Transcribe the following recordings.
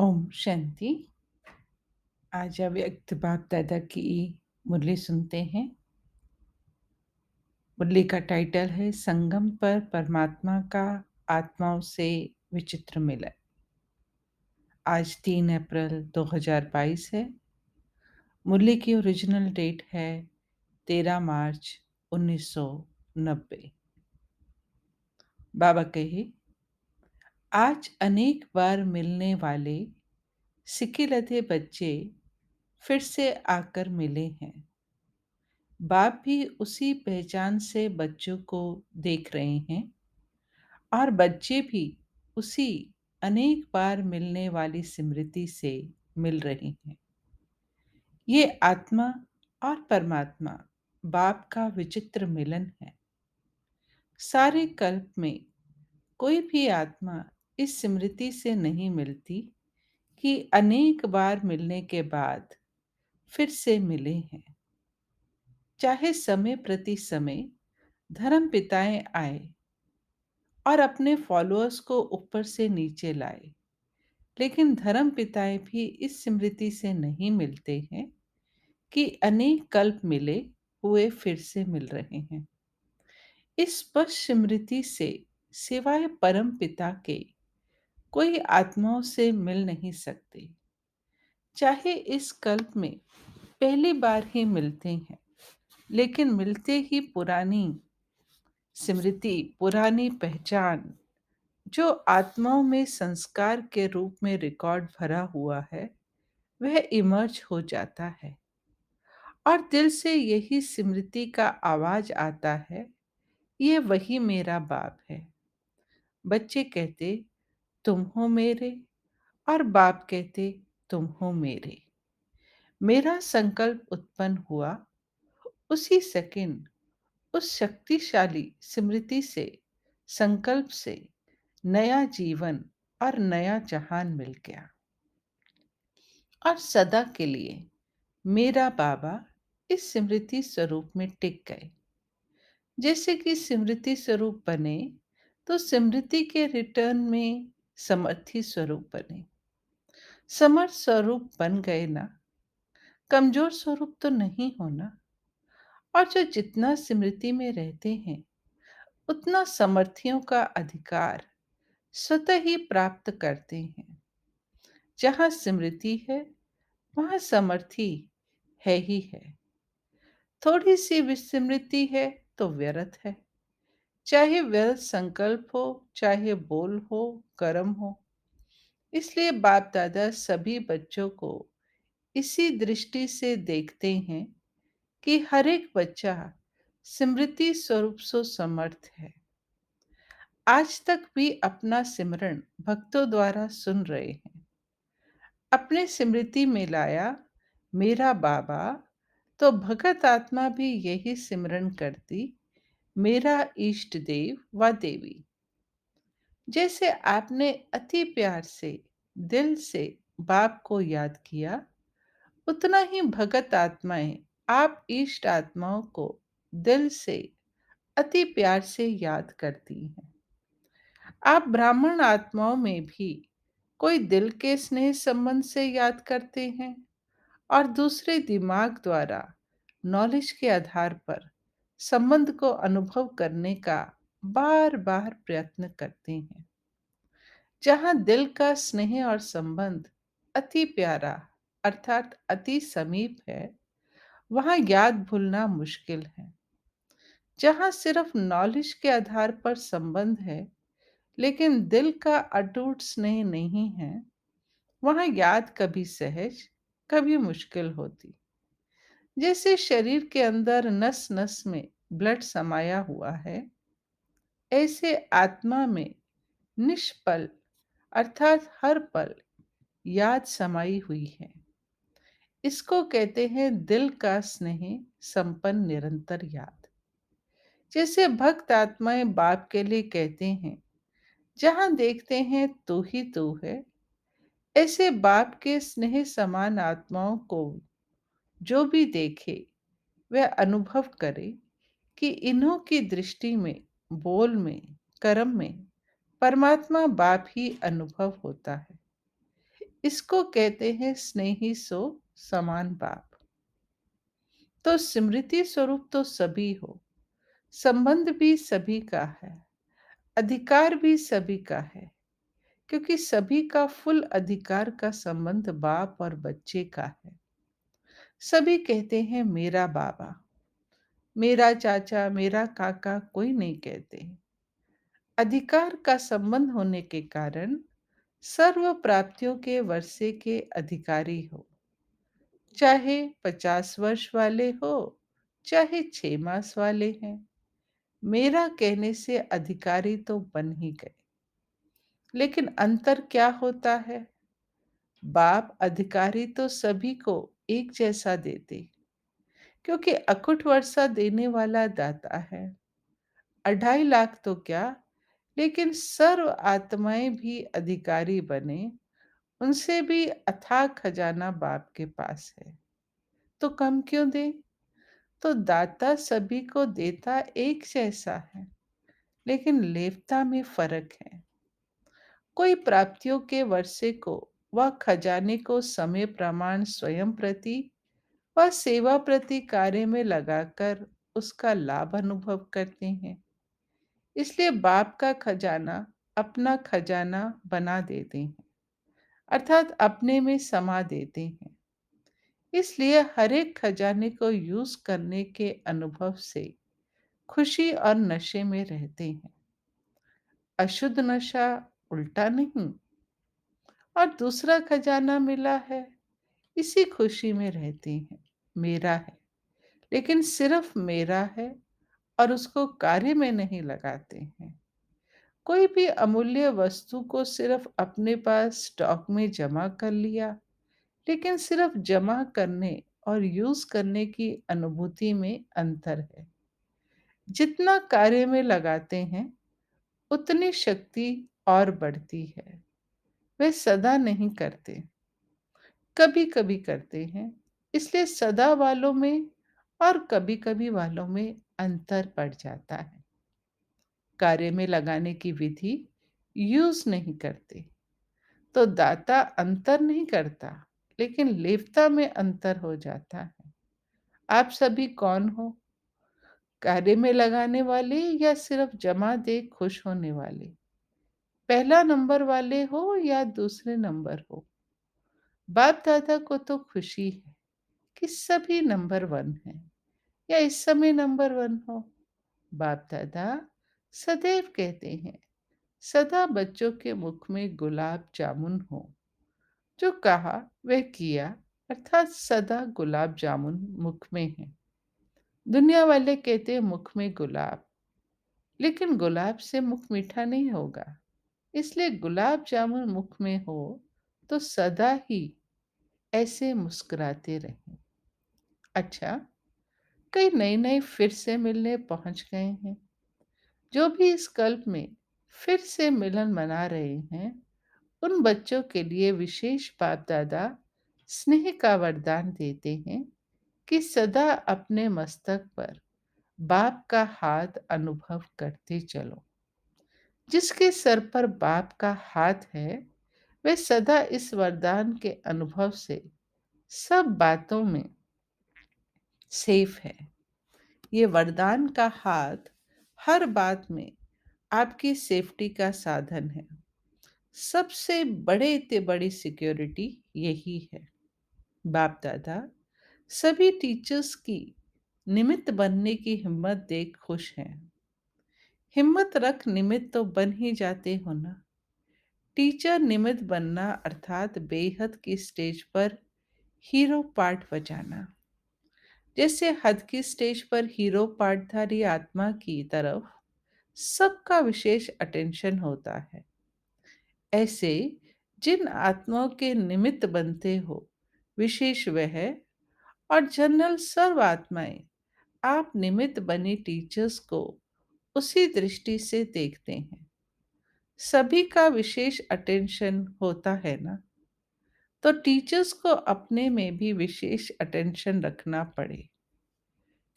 ओम शांति। आज अव्यक्त बाप दादा की मुरली सुनते हैं। मुरली का टाइटल है संगम पर परमात्मा का आत्माओं से विचित्र मिलन। आज 3 अप्रैल 2022 है। मुरली की ओरिजिनल डेट है 13 मार्च 1990। बाबा कहे, आज अनेक बार मिलने वाले सिकिलधे बच्चे फिर से आकर मिले हैं। बाप भी उसी पहचान से बच्चों को देख रहे हैं और बच्चे भी उसी अनेक बार मिलने वाली स्मृति से मिल रहे हैं। ये आत्मा और परमात्मा बाप का विचित्र मिलन है। सारे कल्प में कोई भी आत्मा इस स्मृति से नहीं मिलती कि अनेक बार मिलने के बाद फिर से मिले हैं। चाहे समय प्रति समय धर्म पिताएं आए और अपने फॉलोअर्स को ऊपर से नीचे लाए, लेकिन धर्म पिताएं भी इस स्मृति से नहीं मिलते हैं कि अनेक कल्प मिले हुए फिर से मिल रहे हैं। इस स्पष्ट स्मृति से सिवाय परम पिता के कोई आत्माओं से मिल नहीं सकते। चाहे इस कल्प में पहली बार ही मिलते हैं, लेकिन मिलते ही पुरानी स्मृति, पुरानी पहचान जो आत्माओं में संस्कार के रूप में रिकॉर्ड भरा हुआ है, वह इमर्ज हो जाता है और दिल से यही स्मृति का आवाज आता है, ये वही मेरा बाप है। बच्चे कहते तुम हो मेरे और बाप कहते तुम हो मेरे। मेरा संकल्प उत्पन्न हुआ उसी सेकंड, उस शक्तिशाली स्मृति से, संकल्प से नया जीवन और नया जहान मिल गया और सदा के लिए मेरा बाबा इस स्मृति स्वरूप में टिक गए। जैसे कि स्मृति स्वरूप बने तो स्मृति के रिटर्न में समर्थी स्वरूप बने। समर्थ स्वरूप बन गए ना, कमजोर स्वरूप तो नहीं होना। और जो जितना स्मृति में रहते हैं उतना समर्थियों का अधिकार स्वतः ही प्राप्त करते हैं। जहाँ स्मृति है वहाँ समर्थी है ही है। थोड़ी सी विस्मृति है तो व्यर्थ है, चाहे व्यर्थ संकल्प हो, चाहे बोल हो, कर्म हो। इसलिए बाप दादा सभी बच्चों को इसी दृष्टि से देखते हैं कि हर एक बच्चा स्मृति स्वरूप से समर्थ है। आज तक भी अपना सिमरन भक्तों द्वारा सुन रहे हैं। अपने स्मृति में लाया मेरा बाबा, तो भगत आत्मा भी यही सिमरन करती, मेरा इष्ट देव व देवी। जैसे आपने अति प्यार से दिल से बाप को याद किया, उतना ही भगत आत्माएं आप इष्ट आत्माओं को दिल से अति प्यार से याद करती हैं। आप ब्राह्मण आत्माओं में भी कोई दिल के स्नेह संबंध से याद करते हैं और दूसरे दिमाग द्वारा नॉलेज के आधार पर संबंध को अनुभव करने का बार बार प्रयत्न करते हैं। जहां दिल का स्नेह और संबंध अति प्यारा अर्थात अति समीप है, वहां याद भूलना मुश्किल है। जहां सिर्फ नॉलेज के आधार पर संबंध है लेकिन दिल का अटूट स्नेह नहीं है, वहां याद कभी सहज कभी मुश्किल होती। जैसे शरीर के अंदर नस नस में ब्लड समाया हुआ है, ऐसे आत्मा में निष्पल अर्थात हर पल याद समाई हुई है। इसको कहते हैं दिल का स्नेह संपन्न निरंतर याद। जैसे भक्त आत्माएं बाप के लिए कहते हैं, जहां देखते हैं तू ही तू है। ऐसे बाप के स्नेह समान आत्माओं को जो भी देखे वह अनुभव करे कि इन्हों की दृष्टि में, बोल में, कर्म में परमात्मा बाप ही अनुभव होता है। इसको कहते हैं स्नेही सो समान बाप। तो स्मृति स्वरूप तो सभी हो, संबंध भी सभी का है, अधिकार भी सभी का है, क्योंकि सभी का फुल अधिकार का संबंध बाप और बच्चे का है। सभी कहते हैं मेरा बाबा, मेरा चाचा, मेरा काका, कोई नहीं कहते। अधिकार का संबंध होने के कारण सर्व प्राप्तियों के वर्षे के अधिकारी हो, चाहे 50 वर्ष वाले हो, चाहे 6 मास वाले हैं। मेरा कहने से अधिकारी तो बन ही गए। लेकिन अंतर क्या होता है? बाप अधिकारी तो सभी को एक जैसा देते, क्योंकि अकुट वर्षा देने वाला दाता है। 2.5 लाख तो क्या, लेकिन सर्व आत्माएं भी अधिकारी बने, उनसे भी अथाह खजाना बाप के पास है। तो कम क्यों दे? तो दाता सभी को देता एक जैसा है, लेकिन लेवता में फर्क है। कोई प्राप्तियों के वर्षे को व खजाने को समय प्रमाण स्वयं प्रति व सेवा प्रति कार्य में लगाकर उसका लाभ अनुभव करते हैं। इसलिए बाप का खजाना अपना खजाना बना देते हैं, अर्थात अपने में समा देते हैं। इसलिए हर एक खजाने को यूज करने के अनुभव से खुशी और नशे में रहते हैं। अशुद्ध नशा उल्टा नहीं। और दूसरा खजाना मिला है, इसी खुशी में रहते हैं। मेरा है, लेकिन सिर्फ मेरा है, और उसको कार्य में नहीं लगाते हैं। कोई भी अमूल्य वस्तु को सिर्फ अपने पास स्टॉक में जमा कर लिया, लेकिन सिर्फ जमा करने और यूज करने की अनुभूति में अंतर है। जितना कार्य में लगाते हैं, उतनी शक्ति और बढ़ती है। वे सदा नहीं करते, कभी कभी करते हैं। इसलिए सदा वालों में और कभी कभी वालों में अंतर पड़ जाता है। कार्य में लगाने की विधि यूज नहीं करते, तो दाता अंतर नहीं करता, लेकिन लेवता में अंतर हो जाता है। आप सभी कौन हो? कार्य में लगाने वाले या सिर्फ जमा दे खुश होने वाले? पहला नंबर वाले हो या दूसरे नंबर हो? बाप दादा को तो खुशी है कि सभी नंबर 1 हैं, या इस समय नंबर 1 हो। बाप दादा सदैव कहते हैं, सदा बच्चों के मुख में गुलाब जामुन हो। जो कहा वह किया, अर्थात सदा गुलाब जामुन मुख में है। दुनिया वाले कहते हैं मुख में गुलाब, लेकिन गुलाब से मुख मीठा नहीं होगा। इसलिए गुलाब जामुन मुख में हो तो सदा ही ऐसे मुस्कुराते रहें। अच्छा, कई नए नए फिर से मिलने पहुंच गए हैं। जो भी इस कल्प में फिर से मिलन मना रहे हैं, उन बच्चों के लिए विशेष बाप दादा स्नेह का वरदान देते हैं कि सदा अपने मस्तक पर बाप का हाथ अनुभव करते चलो। जिसके सर पर बाप का हाथ है, वे सदा इस वरदान के अनुभव से सब बातों में सेफ है। ये वरदान का हाथ हर बात में आपकी सेफ्टी का साधन है। सबसे बड़े ते बड़ी सिक्योरिटी यही है। बाप दादा सभी टीचर्स की निमित्त बनने की हिम्मत देख खुश हैं। हिम्मत रख निमित्त तो बन ही जाते हो ना। टीचर निमित्त बनना अर्थात बेहद की स्टेज पर हीरो पार्ट बजाना। जैसे हद की स्टेज पर हीरो पार्टधारी आत्मा की तरफ सबका विशेष अटेंशन होता है, ऐसे जिन आत्माओं के निमित्त बनते हो विशेष वह और जनरल सर्व आत्माएं आप निमित्त बनी टीचर्स को उसी दृष्टि से देखते हैं। सभी का विशेष अटेंशन होता है ना, तो टीचर्स को अपने में भी विशेष अटेंशन रखना पड़े,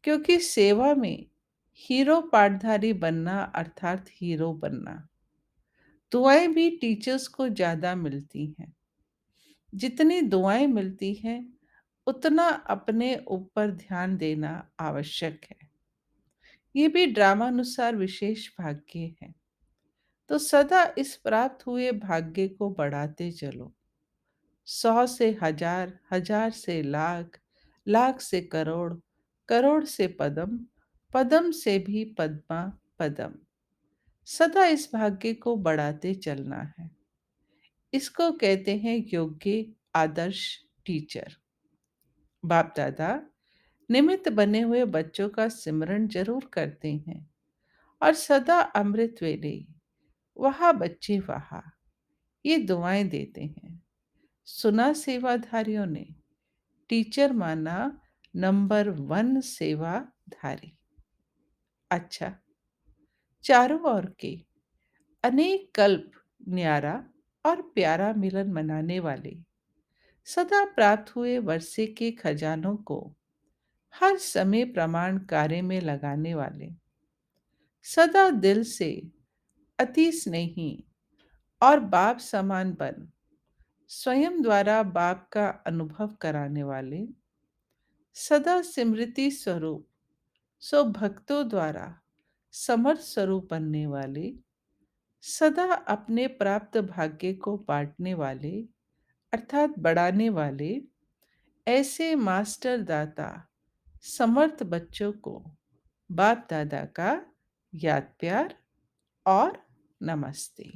क्योंकि सेवा में हीरो पार्टधारी बनना अर्थात हीरो बनना। दुआएं भी टीचर्स को ज्यादा मिलती हैं। जितनी दुआएं मिलती हैं, उतना अपने ऊपर ध्यान देना आवश्यक है। ये भी ड्रामानुसार विशेष भाग्य है। तो सदा इस प्राप्त हुए भाग्य को बढ़ाते चलो। 100 से हजार, हजार से लाख, लाख से करोड़, करोड़ से पदम, पदम से भी पद्मा, पदम। सदा इस भाग्य को बढ़ाते चलना है। इसको कहते हैं योग्य आदर्श टीचर। बाप दादा निमित्त बने हुए बच्चों का सिमरन जरूर करते हैं और सदा अमृत वेले वहाँ बच्चे वहाँ ये दुआएं देते हैं। सुना सेवाधारियों ने टीचर माना नंबर 1 सेवाधारी। अच्छा, चारों ओर के अनेक कल्प न्यारा और प्यारा मिलन मनाने वाले, सदा प्राप्त हुए वर्षे के खजानों को हर समय प्रमाण कार्य में लगाने वाले, सदा दिल से अति स्नेही और बाप समान बन स्वयं द्वारा बाप का अनुभव कराने वाले, सदा स्मृति स्वरूप सो भक्तों द्वारा समर्थ स्वरूप बनने वाले, सदा अपने प्राप्त भाग्य को बांटने वाले अर्थात बढ़ाने वाले, ऐसे मास्टर दाता समर्थ बच्चों को बाप दादा का याद प्यार और नमस्ते।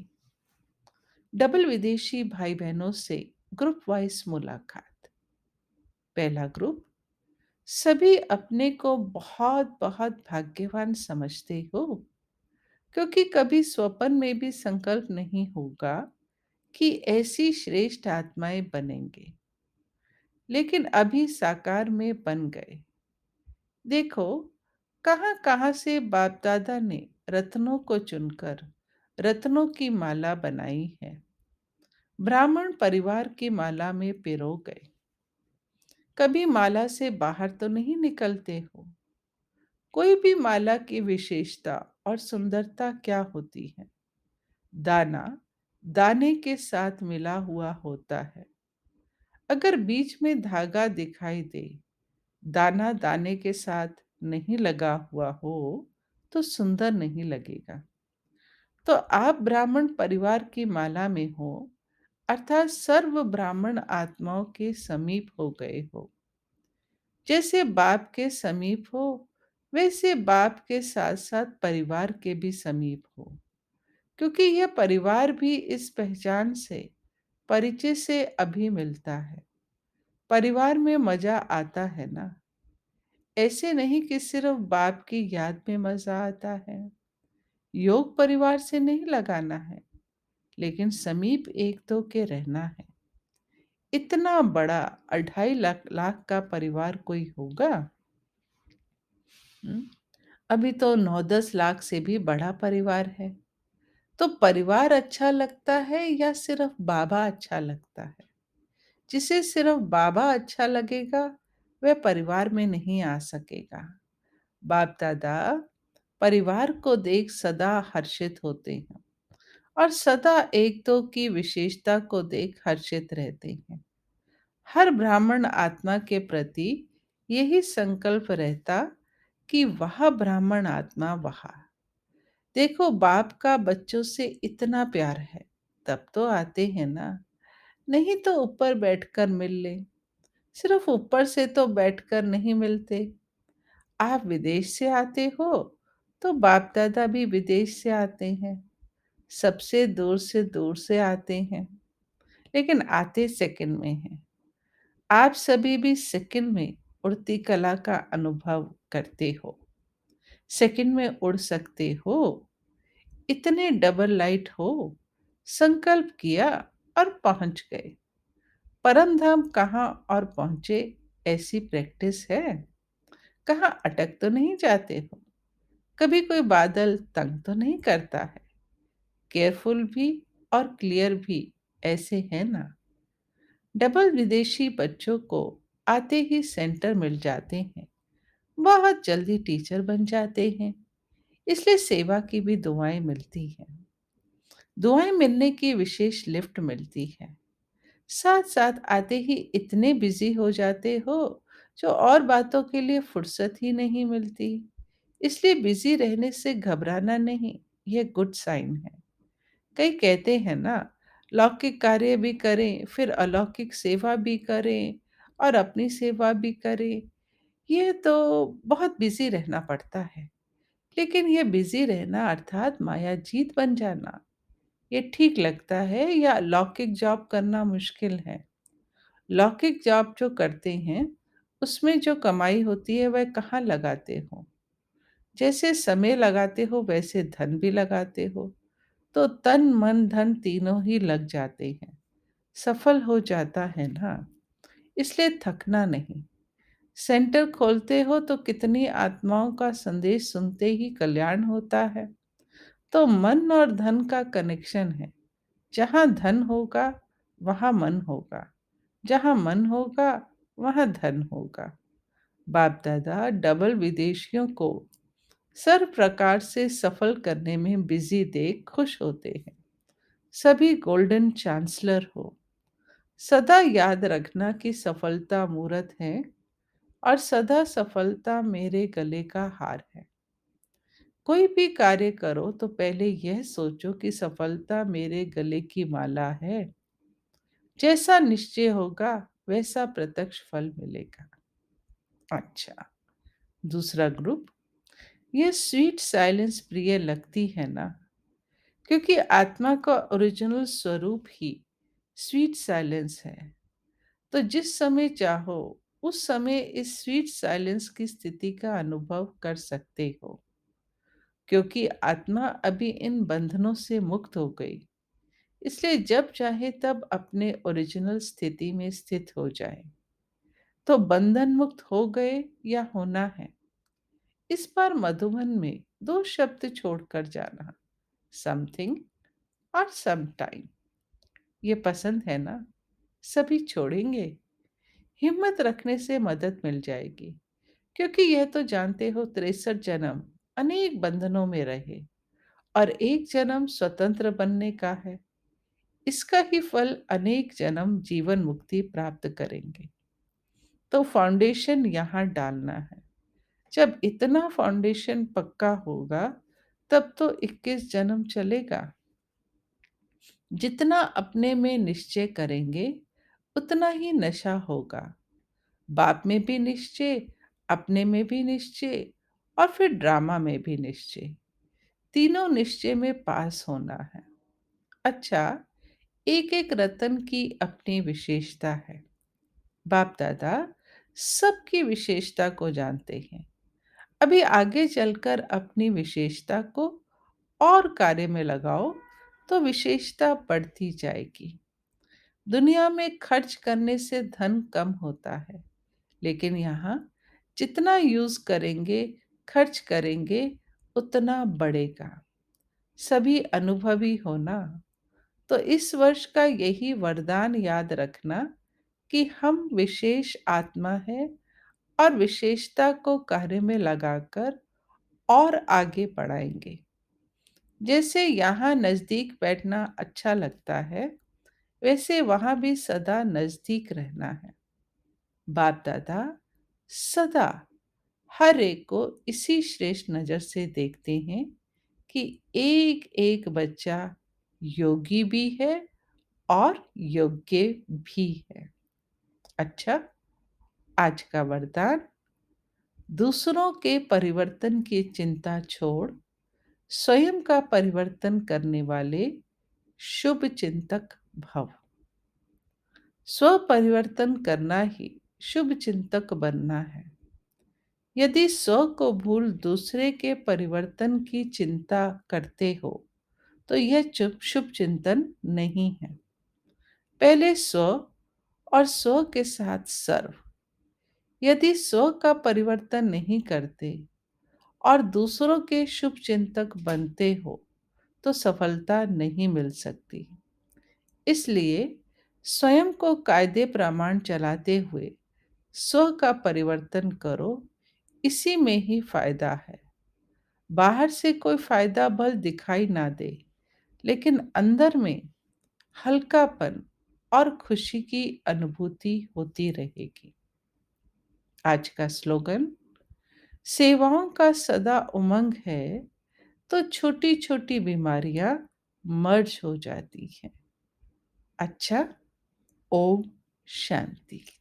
डबल विदेशी भाई बहनों से ग्रुप वाइज मुलाकात। पहला ग्रुप, सभी अपने को बहुत बहुत भाग्यवान समझते हो, क्योंकि कभी स्वप्न में भी संकल्प नहीं होगा कि ऐसी श्रेष्ठ आत्माएं बनेंगे, लेकिन अभी साकार में बन गए। देखो कहाँ कहाँ से बाप दादा ने रत्नों को चुनकर रत्नों की माला बनाई है। ब्राह्मण परिवार की माला में पिरो गए। कभी माला से बाहर तो नहीं निकलते हो। कोई भी माला की विशेषता और सुंदरता क्या होती है? दाना दाने के साथ मिला हुआ होता है। अगर बीच में धागा दिखाई दे, दाना दाने के साथ नहीं लगा हुआ हो, तो सुंदर नहीं लगेगा। तो आप ब्राह्मण परिवार की माला में हो, अर्थात सर्व ब्राह्मण आत्माओं के समीप हो गए हो। जैसे बाप के समीप हो, वैसे बाप के साथ साथ परिवार के भी समीप हो, क्योंकि यह परिवार भी इस पहचान से परिचय से अभी मिलता है। परिवार में मजा आता है ना। ऐसे नहीं कि सिर्फ बाप की याद में मजा आता है। योग परिवार से नहीं लगाना है, लेकिन समीप एक दो के रहना है। इतना बड़ा 2.5 लाख लाख का परिवार कोई होगा? हम्म, अभी तो 9-10 लाख से भी बड़ा परिवार है। तो परिवार अच्छा लगता है या सिर्फ बाबा अच्छा लगता है? जिसे सिर्फ बाबा अच्छा लगेगा, वह परिवार में नहीं आ सकेगा। बाप दादा परिवार को देख सदा हर्षित होते हैं और सदा एक दो की विशेषता को देख हर्षित रहते हैं। हर ब्राह्मण आत्मा के प्रति यही संकल्प रहता कि वह ब्राह्मण आत्मा वहा। देखो बाप का बच्चों से इतना प्यार है, तब तो आते हैं ना। नहीं तो ऊपर बैठकर मिल ले। सिर्फ ऊपर से तो बैठकर नहीं मिलते। आप विदेश से आते हो, तो बाप दादा भी विदेश से आते हैं। सबसे दूर से दूर से आते हैं, लेकिन आते सेकंड में हैं। आप सभी भी सेकंड में उड़ती कला का अनुभव करते हो। सेकंड में उड़ सकते हो। इतने डबल लाइट हो। संकल्प किया और पहुंच गए। परम धाम कहाँ और पहुंचे, ऐसी प्रैक्टिस है। कहाँ अटक तो नहीं जाते हो। कभी कोई बादल तंग तो नहीं करता है। केयरफुल भी और क्लियर भी ऐसे है ना। डबल विदेशी बच्चों को आते ही सेंटर मिल जाते हैं। बहुत जल्दी टीचर बन जाते हैं। इसलिए सेवा की भी दुआएं मिलती हैं। दुआएं मिलने की विशेष लिफ्ट मिलती है। साथ-साथ आते ही इतने बिज़ी हो जाते हो, जो और बातों के लिए फुर्सत ही नहीं मिलती। इसलिए बिज़ी रहने से घबराना नहीं, यह गुड साइन है। कई कहते हैं ना, लौकिक कार्य भी करें, फिर अलौकिक सेवा भी करें और अपनी सेवा भी करें। ये तो बहुत बिज़ी रहना पड़ता है। लेकिन ये बिज़ी रहना अर्थात मायाजीत बन जाना, ये ठीक लगता है या लौकिक जॉब करना मुश्किल है? लौकिक जॉब जो करते हैं, उसमें जो कमाई होती है वह कहाँ लगाते हो? जैसे समय लगाते हो वैसे धन भी लगाते हो, तो तन, मन, धन तीनों ही लग जाते हैं। सफल हो जाता है ना, इसलिए थकना नहीं। सेंटर खोलते हो तो कितनी आत्माओं का संदेश सुनते ही कल्याण होता है। तो मन और धन का कनेक्शन है। जहाँ धन होगा, वहाँ मन होगा। जहाँ मन होगा, वहाँ धन होगा। बाप दादा डबल विदेशियों को सर्व प्रकार से सफल करने में बिजी देख खुश होते हैं। सभी गोल्डन चांसलर हो। सदा याद रखना कि सफलता मूर्त है और सदा सफलता मेरे गले का हार है। कोई भी कार्य करो तो पहले यह सोचो कि सफलता मेरे गले की माला है। जैसा निश्चय होगा वैसा प्रत्यक्ष फल मिलेगा। अच्छा, दूसरा ग्रुप, ये स्वीट साइलेंस प्रिय लगती है ना, क्योंकि आत्मा का ओरिजिनल स्वरूप ही स्वीट साइलेंस है। तो जिस समय चाहो उस समय इस स्वीट साइलेंस की स्थिति का अनुभव कर सकते हो, क्योंकि आत्मा अभी इन बंधनों से मुक्त हो गई। इसलिए जब चाहे तब अपने ओरिजिनल स्थिति में स्थित हो जाए। तो बंधन मुक्त हो गए या होना है, इस बार मधुबन में दो शब्द छोड़कर जाना, समथिंग और सम टाइम। ये पसंद है ना? सभी छोड़ेंगे। हिम्मत रखने से मदद मिल जाएगी, क्योंकि यह तो जानते हो 63 जन्म अनेक बंधनों में रहे और एक जन्म स्वतंत्र बनने का है। इसका ही फल अनेक जन्म जीवन मुक्ति प्राप्त करेंगे। तो फाउंडेशन यहाँ डालना है। जब इतना फाउंडेशन पक्का होगा, तब तो 21 जन्म चलेगा। जितना अपने में निश्चय करेंगे, उतना ही नशा होगा। बाप में भी निश्चय, अपने में भी निश्चय और फिर ड्रामा में भी निश्चय। तीनों निश्चय में पास होना है। अच्छा, एक एक रत्न की अपनी विशेषता है। बाप दादा सबकी विशेषता को जानते हैं। अभी आगे चलकर अपनी विशेषता को और कार्य में लगाओ तो विशेषता बढ़ती जाएगी। दुनिया में खर्च करने से धन कम होता है, लेकिन यहाँ जितना यूज करेंगे, खर्च करेंगे, उतना बढ़ेगा। सभी अनुभवी होना। तो इस वर्ष का यही वरदान याद रखना कि हम विशेष आत्मा है और विशेषता को कार्य में लगाकर और आगे बढ़ाएंगे। जैसे यहाँ नजदीक बैठना अच्छा लगता है, वैसे वहां भी सदा नजदीक रहना है। बाप दादा सदा हर एक को इसी श्रेष्ठ नजर से देखते हैं कि एक एक बच्चा योगी भी है और योग्य भी है। अच्छा, आज का वरदान, दूसरों के परिवर्तन की चिंता छोड़ स्वयं का परिवर्तन करने वाले शुभ चिंतक भव। स्व परिवर्तन करना ही शुभ चिंतक बनना है। यदि स्व को भूल दूसरे के परिवर्तन की चिंता करते हो, तो यह शुभ चिंतन नहीं है। पहले स्व और स्व के साथ सर्व। यदि स्व का परिवर्तन नहीं करते और दूसरों के शुभ चिंतक बनते हो, तो सफलता नहीं मिल सकती। इसलिए स्वयं को कायदे प्रमाण चलाते हुए स्व का परिवर्तन करो, इसी में ही फायदा है। बाहर से कोई फायदा भल दिखाई ना दे, लेकिन अंदर में हल्कापन और खुशी की अनुभूति होती रहेगी। आज का स्लोगन, सेवाओं का सदा उमंग है, तो छोटी-छोटी बीमारियां मर्ज हो जाती हैं। अच्छा, ओम शांति।